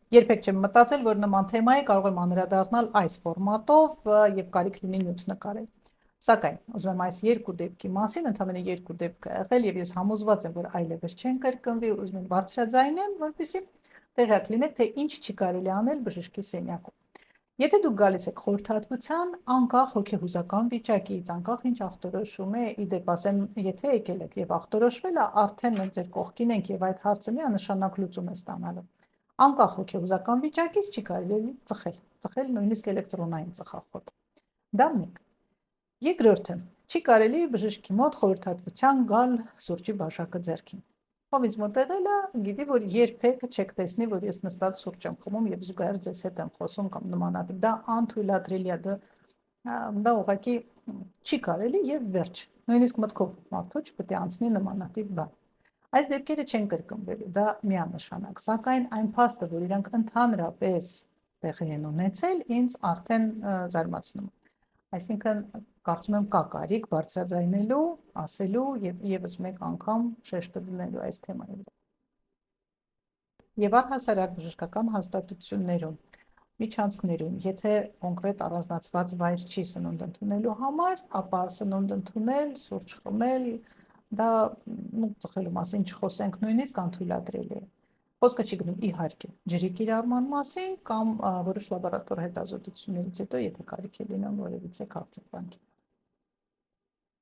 Երբեք չեմ մտածել, որ նման թեմայի կարող եմ անդրադառնալ այս ֆորմատով եւ կարիք լինի նյութ նկարել։ Սակայն ուզում եմ այս երկու դեպքի մասին, ընդհանրապես երկու դեպք ա եղել եւ ես համոզված եմ, որ այլևս չեն կրկնվի, ուզում եմ բարձրաձայնեմ, որպեսզի տեղյակ լինեք, թե ինչ չի կարելի անել բժշկի սենյակում։ Եթե դուք գալիս եք խորհրդատվության, անկախ հոգեհուզական վիճակից, անկախ ինչ ախտորոշում է, իդեպ ասեմ, եթե եկել եք եւ ախտորոշվել է, արդեն մենք ձեր կողքին ենք եւ այդ հարցը միանշանակ լուծում է ստանալու։ Անկախ հոգեհուզական վիճակից չի կարելի ծխել նույնիսկ էլեկտրոնային ծխախոտ։ Դա մեկ։ Երկրորդը, չի կարելի բժշկի մոտ խորհրդատվության գալ սուրճի բաժակը ձեռքին։ Ով ինձ մոտ եղել է, գիտի, որ երբեք չեք տեսնի, որ ես նստած սուրճ եմ խմում եւ զուգահեռ ձեզ հետ եմ խոսում կամ նմանատիպ։ Դա անթույլատրելի է, դա ուղղակի չի կարելի եւ վերջ։ Նույնիսկ մտքով մարդու չպետք է անցնի նմանատիպ բան։ Այս դեպքերը չեն կրկնվելու, դա միանշանակ, սակայն այն փաստը, որ իրանք ընդհանրապես տեղի են ունեցել, ինձ արդեն զարմացնում է։ Այսինքն, կարծում եմ կա կարիք բարձրաձայնելու, ասելու եւ եւս մեկ անգամ շեշտը դնելու այս թեմայի վրա։ Եվ առհասարակ բժշկական հաստատություններում, միջանցքներում, եթե կոնկրետ առանձնացված վայր չի սնունդ ընդունելու համար, ապա սնունդ ընդունել, սուրճ խմել, դա ծխելու մասին չխոսենք, նույնիսկ անթույլատրելի է։ Խոսքը չի գնում իհարկե ջրի կիրառման մասին կամ որոշ լաբորատոր հետազոտություններից հետո, եթե կարիք է լինում որևիցե քաղցկեղանքի։